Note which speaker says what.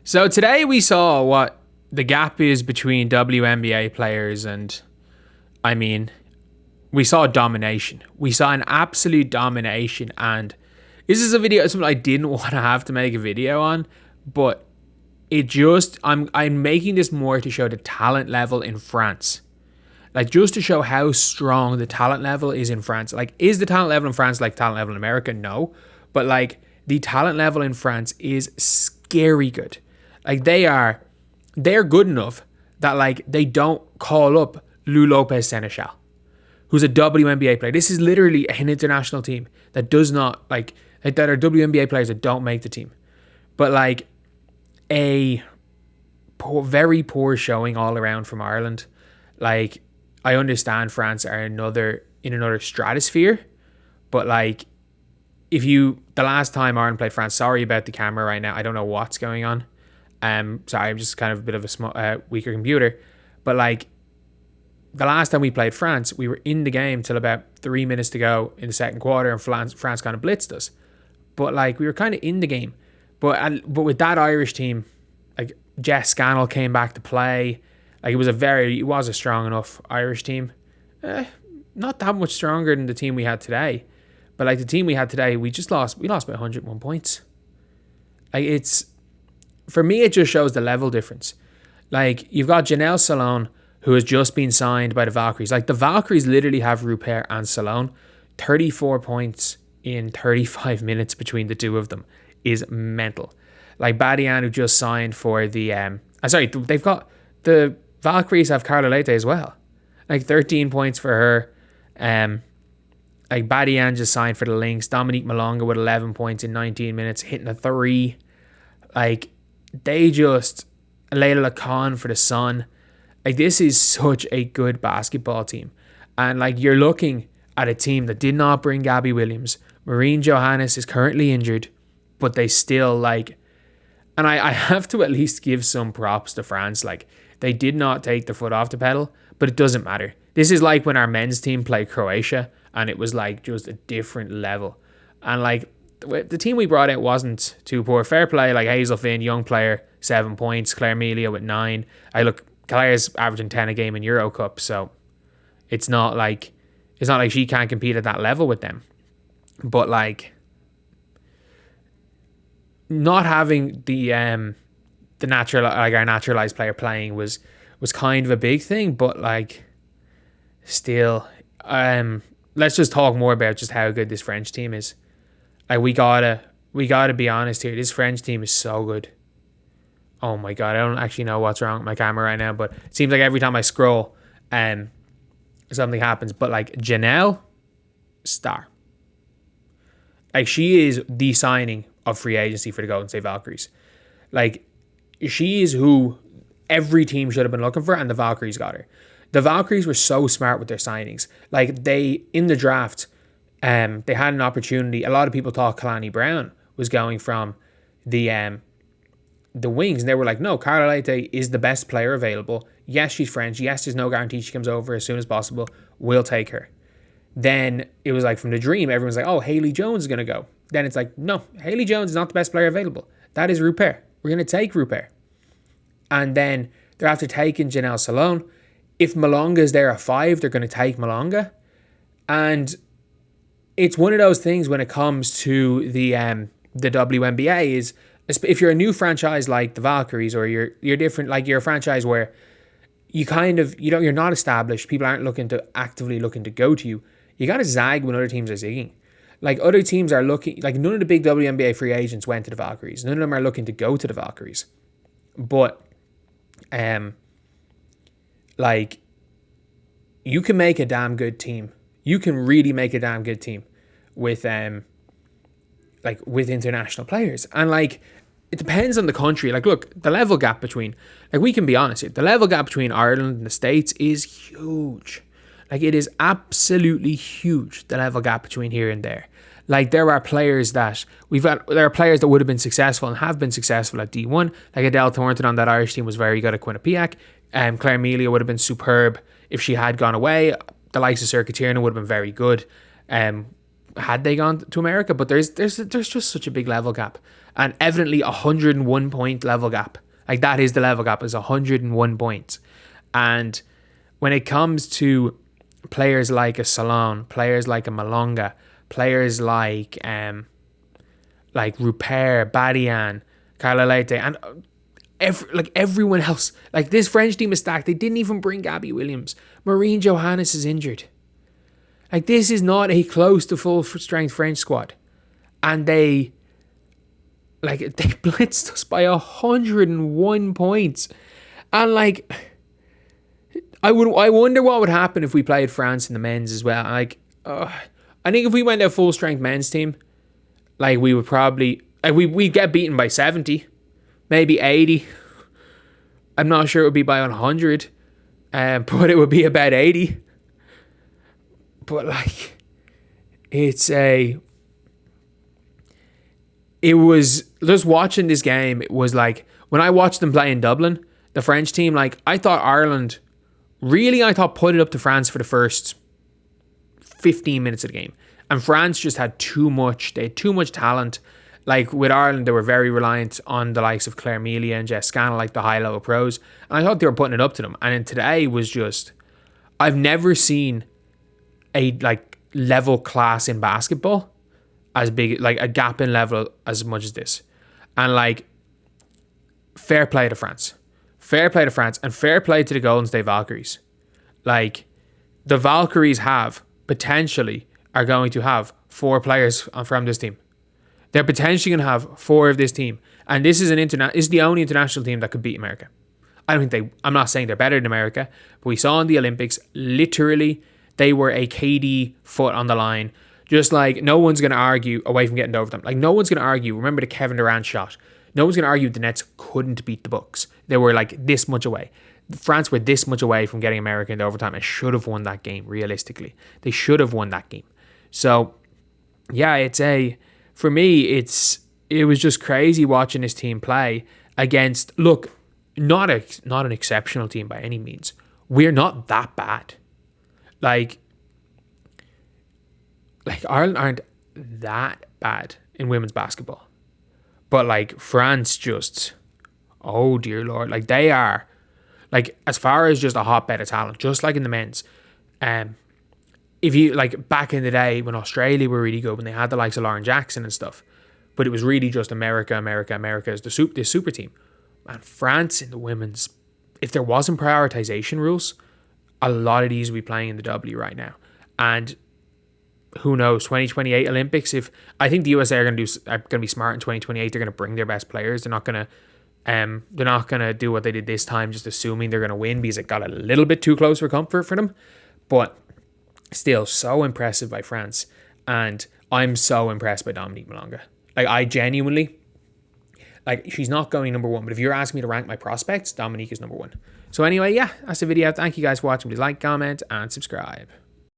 Speaker 1: So today we saw what the gap is between WNBA players and, I mean, we saw domination. We saw an absolute domination, and this is a video, something I didn't want to have to make a video on, but it just, I'm making this more to show the talent level in France. Like, just to show how strong the talent level is in France. Like, is the talent level in France like talent level in America? No. But, like, the talent level in France is scary good. Like, they're good enough that, like, they don't call up Lou Lopez Seneschal, who's a WNBA player. This is literally an international team that does not, like, that are WNBA players that don't make the team. But, like, very poor showing all around from Ireland. Like, I understand France are in another stratosphere, but, like, the last time Ireland played France, sorry about the camera right now, I don't know what's going on. Sorry, I'm just kind of a bit of a weaker computer, but, like, the last time we played France, we were in the game till about 3 minutes to go in the second quarter, and France kind of blitzed us. But, like, we were kind of in the game, but with that Irish team, like, Jess Scannell came back to play. Like, it was a strong enough Irish team. Not that much stronger than the team we had today. But, like, the team we had today, we lost by 101 points. Like, for me, it just shows the level difference. Like, you've got Janelle Salone, who has just been signed by the Valkyries. Like, the Valkyries literally have Rupert and Salone. 34 points in 35 minutes between the two of them is mental. Like, Badian, who just signed for they've got the Valkyries have Carla Leite as well. Like, 13 points for her. Like, Badian just signed for the Lynx. Dominique Malonga with 11 points in 19 minutes, hitting a 3. Like, they just... Layla Lacan for the Sun. Like, this is such a good basketball team. And, like, you're looking at a team that did not bring Gabby Williams. Maureen Johannes is currently injured, but they still, like... And I have to at least give some props to France. Like, they did not take their foot off the pedal, but it doesn't matter. This is like when our men's team played Croatia, and it was, like, just a different level. And, like, the team we brought out wasn't too poor. Fair play, like Hazel Finn, young player, 7 points. Claire Melia with 9. Claire's averaging 10 a game in Euro Cup, so it's not like she can't compete at that level with them. But, like, not having our naturalized player playing was kind of a big thing, but, like, still, let's just talk more about just how good this French team is. Like, we gotta be honest here. This French team is so good. Oh my god, I don't actually know what's wrong with my camera right now, but it seems like every time I scroll, something happens. But, like, Janelle, star. Like, she is the signing of free agency for the Golden State Valkyries. Like, she is who every team should have been looking for, and the Valkyries got her. The Valkyries were so smart with their signings. Like, in the draft, they had an opportunity. A lot of people thought Kalani Brown was going from the wings, and they were like, no, Carla Leite is the best player available. Yes, she's French. Yes, there's no guarantee she comes over as soon as possible. We'll take her. Then it was like, from the dream, everyone's like, oh, Haley Jones is going to go. Then it's like, no, Haley Jones is not the best player available. That is Rupert. We're going to take Rupert. And then they're after taking Janelle Salone. If Malonga is there at 5, they're going to take Malonga. And it's one of those things when it comes to the WNBA is, if you're a new franchise like the Valkyries, or you're different, like you're a franchise where you're not established, people aren't actively looking to go to you, you got to zag when other teams are zigging. Like, other teams are looking, like, none of the big WNBA free agents went to the Valkyries. None of them are looking to go to the Valkyries. But, like, you can make a damn good team. You can really make a damn good team with international players. And, like, it depends on the country. Like, look, the level gap between, like, we can be honest here, the level gap between Ireland and the States is huge. Like, it is absolutely huge, the level gap between here and there. Like, there are players that would have been successful and have been successful at D1. Like, Adele Thornton on that Irish team was very good at Quinnipiac. Claire Melia would have been superb if she had gone away. The likes of Circuit Tiernan would have been very good. had they gone to America. But there's just such a big level gap, and evidently 101 point level gap. Like that is the level gap, is 101 points. And when it comes to players like a Salon, players like a Malonga, players like Rupert, Badian, Carla Leite, and everyone else, like this French team is stacked. They didn't even bring Gabby Williams. Maureen Johannes is injured. Like this is not a close to full strength French squad, and they blitzed us by 101 points, and like I wonder what would happen if we played France in the men's as well. Like I think if we went a full strength men's team, like we would probably we'd get beaten by 70, maybe 80. I'm not sure it would be by 100, but it would be about 80. But like, it was just watching this game. It was like when I watched them play in Dublin, the French team. Like I thought Ireland, really, I thought put it up to France for the first 15 minutes of the game, and France just had too much. They had too much talent. Like with Ireland, they were very reliant on the likes of Claire Melia and Jess Scannell, like the high-level pros, and I thought they were putting it up to them. And then today was just, I've never seen a like level class in basketball as big, like a gap in level as much as this. And like, fair play to France, and fair play to the Golden State Valkyries. Like the Valkyries are going to have 4 players from this team. They're potentially going to have 4 of this team, and this is is the only international team that could beat America. I'm not saying they're better than America, but we saw in the Olympics, literally, they were a KD foot on the line. Just like no one's going to argue away from getting over them. Like no one's going to argue. Remember the Kevin Durant shot. No one's going to argue the Nets couldn't beat the Bucks. They were like this much away. France were this much away from getting America into overtime and should have won that game, realistically. They should have won that game. So, yeah, for me, it was just crazy watching this team play against, look, not an exceptional team by any means. We're not that bad. Like Ireland aren't that bad in women's basketball. But like France just, oh dear Lord, like they are, like as far as just a hotbed of talent, just like in the men's. If you like back in the day when Australia were really good, when they had the likes of Lauren Jackson and stuff, but it was really just America as the super team. And France in the women's, if there wasn't prioritization rules, a lot of these would be playing in the W right now. And who knows, 2028 Olympics, I think the USA are going to be smart in 2028. They're going to bring their best players. They're not going to do what they did this time, just assuming they're going to win because it got a little bit too close for comfort for them. But still, so impressive by France. And I'm so impressed by Dominique Malonga. Like, I genuinely, like, she's not going number 1. But if you're asking me to rank my prospects, Dominique is number 1. So anyway, yeah, that's the video. Thank you guys for watching. Please like, comment, and subscribe.